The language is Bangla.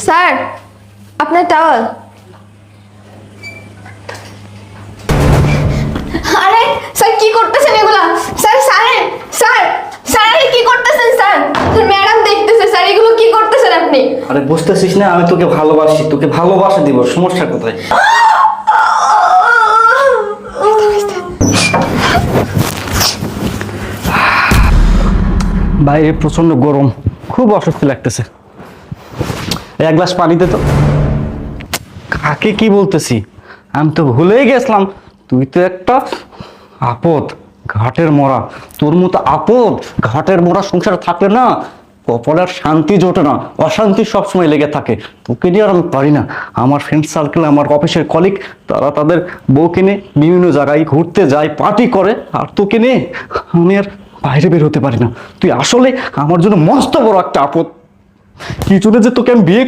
স্যার, আপনার টাওয়াল। আরে স্যার, কি করতেছেন এগুলা? স্যার স্যার স্যার স্যার আরে কি করতেছেন স্যার? ম্যাডাম দেখতেছে স্যার, এগুলো কি করতেছেন আপনি? আরে বুঝতেছিস না, আমি তোকে ভালোবাসি, তোকে ভালোবাসা দিব, সমস্যা কোথায়? বাইরে প্রচন্ড গরম, খুব অস্বস্তি লাগতেছে। এক গ্লাস পানি দে তো। কাকে কি বলতেছি, আমি তো ভুলেই গেছিলাম তুই তো একটা আপদ, ঘাটের মরা। তোর মতো আপদ ঘাটের মরা সংসার থাকলে না কপালের শান্তি জোটে না, অশান্তি সবসময় লেগে থাকে। তোকে নিয়ে আর আমি পারি না। আমার ফ্রেন্ড সার্কেল, আমার অফিসের কলিগ, তারা তাদের বউকে নিয়ে বিভিন্ন জায়গায় ঘুরতে যায়, পার্টি করে, আর তোকে নিয়ে আমি আর বাইরে বের হতে পারি না। তুই আসলে আমার জন্য মস্ত বড় একটা আপদ। কি জন্য যে তোকে আমি বিয়ে